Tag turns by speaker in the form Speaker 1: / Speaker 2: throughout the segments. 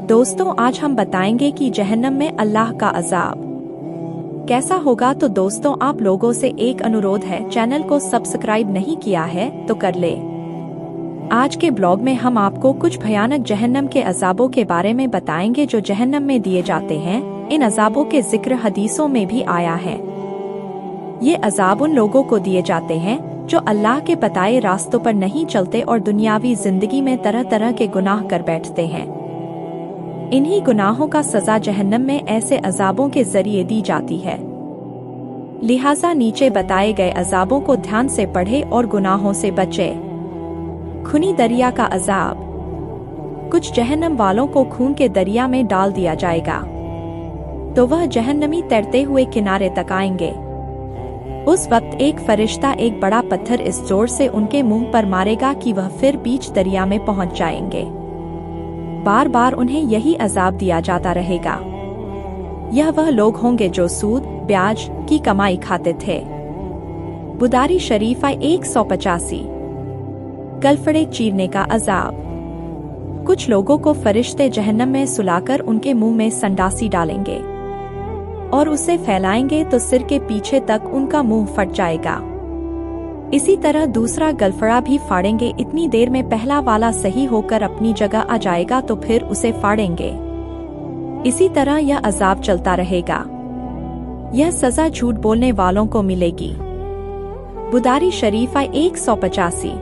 Speaker 1: दोस्तों, आज हम बताएंगे कि जहन्नम में अल्लाह का अजाब कैसा होगा। तो दोस्तों, आप लोगों से एक अनुरोध है, चैनल को सब्सक्राइब नहीं किया है तो कर ले। आज के ब्लॉग में हम आपको कुछ भयानक जहन्नम के अजाबों के बारे में बताएंगे जो जहन्नम में दिए जाते हैं। इन अजाबों के जिक्र हदीसों में भी आया है। ये अजाब उन लोगों को दिए जाते हैं जो अल्लाह के बताए रास्तों पर नहीं चलते और दुनियावी जिंदगी में तरह तरह के गुनाह कर बैठते हैं। इन्हीं गुनाहों का सजा जहन्नम में ऐसे अजाबों के जरिए दी जाती है। लिहाजा नीचे बताए गए अजाबों को ध्यान से पढ़े और गुनाहों से बचे। खूनी दरिया का अजाब। कुछ जहन्नम वालों को खून के दरिया में डाल दिया जाएगा तो वह जहन्नमी तैरते हुए किनारे तक आएंगे। उस वक्त एक फरिश्ता एक बड़ा पत्थर इस जोर से उनके मुंह पर मारेगा कि वह फिर बीच दरिया में पहुंच जाएंगे। बार बार उन्हें यही अजाब दिया जाता रहेगा। यह वह लोग होंगे जो सूद ब्याज की कमाई खाते थे। बुदारी शरीफा 185। गलफड़े चीरने का अजाब। कुछ लोगों को फरिश्ते जहन्नम में सुलाकर उनके मुंह में संडासी डालेंगे और उसे फैलाएंगे तो सिर के पीछे तक उनका मुंह फट जाएगा। इसी तरह दूसरा गलफड़ा भी फाड़ेंगे। इतनी देर में पहला वाला सही होकर अपनी जगह आ जाएगा तो फिर उसे फाड़ेंगे। इसी तरह यह अजाब चलता रहेगा। यह सजा झूठ बोलने वालों को मिलेगी। बुदारी शरीफा 185।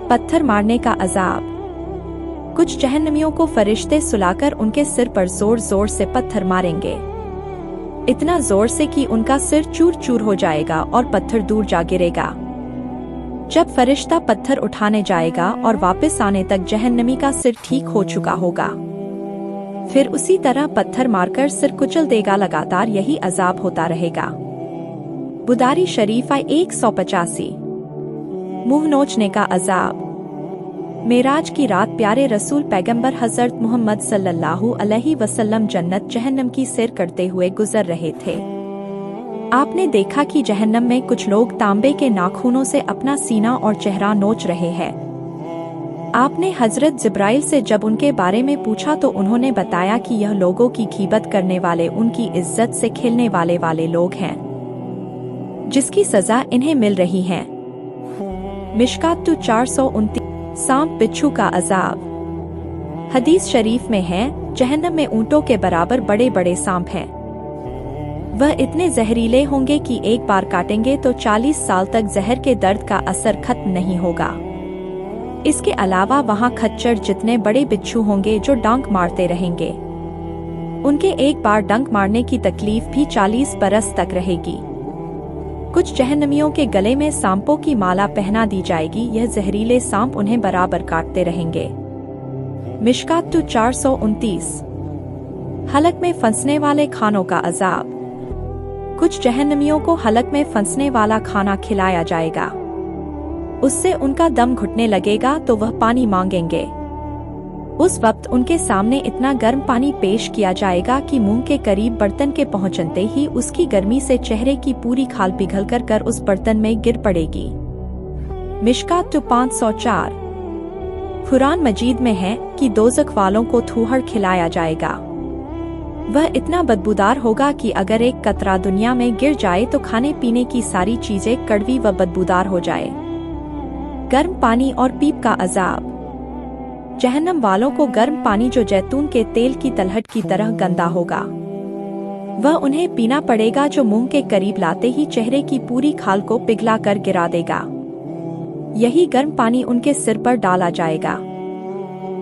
Speaker 1: पत्थर मारने का अजाब। कुछ जहन्नमियों को फरिश्ते सुलाकर उनके सिर पर जोर जोर से पत्थर मारेंगे, इतना जोर से कि उनका सिर चूर चूर हो जाएगा और पत्थर दूर जा गिरेगा। जब फरिश्ता पत्थर उठाने जाएगा और वापस आने तक जहन्नमी का सिर ठीक हो चुका होगा, फिर उसी तरह पत्थर मारकर सिर कुचल देगा। लगातार यही अजाब होता रहेगा। बुदारी शरीफा 185। मुंह नोचने का अजाब। मेराज की रात प्यारे रसूल पैगंबर हजरत मोहम्मद सल्लल्लाहु अलैहि वसल्लम जन्नत जहन्नम की सैर करते हुए गुजर रहे थे। आपने देखा कि जहन्नम में कुछ लोग तांबे के नाखूनों से अपना सीना और चेहरा नोच रहे हैं। आपने हजरत जिब्राइल से जब उनके बारे में पूछा तो उन्होंने बताया कि यह लोगों की गीबत करने वाले, उनकी इज्जत से खेलने वाले लोग हैं, जिसकी सजा इन्हें मिल रही है। मिशकात 429। सांप बिच्छू का अजाब। हदीस शरीफ में है, जहन्नम में ऊंटों के बराबर बड़े बड़े सांप हैं। वह इतने जहरीले होंगे कि एक बार काटेंगे तो 40 साल तक जहर के दर्द का असर खत्म नहीं होगा। इसके अलावा वहां खच्चर जितने बड़े बिच्छू होंगे जो डंक मारते रहेंगे। उनके एक बार डंक मारने की तकलीफ भी 40 बरस तक रहेगी। कुछ जहन्नमियों के गले में सांपों की माला पहना दी जाएगी। यह जहरीले सांप उन्हें बराबर काटते रहेंगे। मिशकात 429। हलक में फंसने वाले खानों का अजाब। कुछ जहन्नमियों को हलक में फंसने वाला खाना खिलाया जाएगा। उससे उनका दम घुटने लगेगा तो वह पानी मांगेंगे। उस वक्त उनके सामने इतना गर्म पानी पेश किया जाएगा कि मुंह के करीब बर्तन के पहुंचते ही उसकी गर्मी से चेहरे की पूरी खाल पिघल कर उस बर्तन में गिर पड़ेगी। मिशकात 504। कुरान मजीद में है कि दोज़ख वालों को थूहड़ खिलाया जाएगा। वह इतना बदबूदार होगा कि अगर एक कतरा दुनिया में गिर जाए तो खाने पीने की सारी चीजें कड़वी व बदबूदार हो जाए। गर्म पानी और पीप का अजाब। जहन्नम वालों को गर्म पानी जो जैतून के तेल की तलहट की तरह गंदा होगा, वह उन्हें पीना पड़ेगा, जो मुंह के करीब लाते ही चेहरे की पूरी खाल को पिघला कर गिरा देगा। यही गर्म पानी उनके सिर पर डाला जाएगा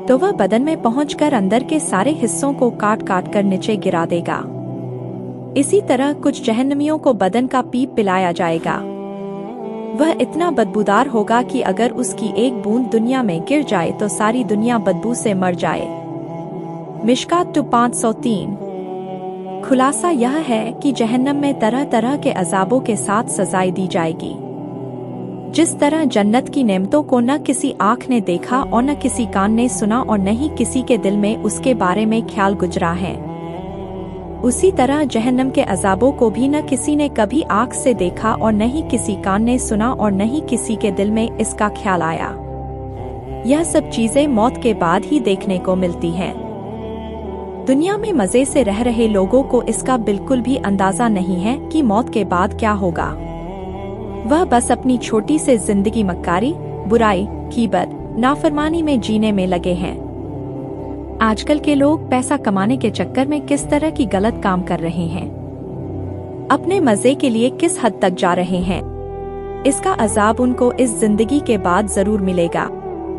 Speaker 1: तो वह बदन में पहुंचकर अंदर के सारे हिस्सों को काट काट कर नीचे गिरा देगा। इसी तरह कुछ जहन्नमियों को बदन का पीप पिलाया जाएगा। वह इतना बदबूदार होगा कि अगर उसकी एक बूंद दुनिया में गिर जाए तो सारी दुनिया बदबू से मर जाए। मिशकात 503। खुलासा यह है कि जहन्नम में तरह तरह के अजाबों के साथ सजाएं दी जाएगी। जिस तरह जन्नत की नेमतों को न किसी आँख ने देखा और न किसी कान ने सुना और न ही किसी के दिल में उसके बारे में ख्याल गुजरा है, उसी तरह जहन्नम के अजाबों को भी न किसी ने कभी आँख से देखा और न ही किसी कान ने सुना और न ही किसी के दिल में इसका ख्याल आया। यह सब चीजें मौत के बाद ही देखने को मिलती हैं। दुनिया में मजे से रह रहे लोगों को इसका बिल्कुल भी अंदाजा नहीं है कि मौत के बाद क्या होगा। वह बस अपनी छोटी से जिंदगी मक्कारी, बुराई, गीबत, नाफरमानी में जीने में लगे हैं। आजकल के लोग पैसा कमाने के चक्कर में किस तरह की गलत काम कर रहे हैं, अपने मजे के लिए किस हद तक जा रहे हैं, इसका अजाब उनको इस जिंदगी के बाद जरूर मिलेगा।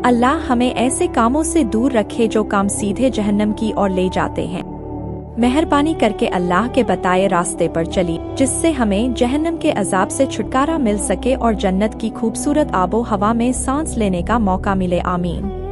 Speaker 1: अल्लाह हमें ऐसे कामों से दूर रखे जो काम सीधे जहन्नम की ओर ले जाते हैं। मेहरबानी करके अल्लाह के बताए रास्ते पर चली, जिससे हमें जहन्नम के अजाब से छुटकारा मिल सके और जन्नत की खूबसूरत आबो हवा में सांस लेने का मौका मिले। आमीन।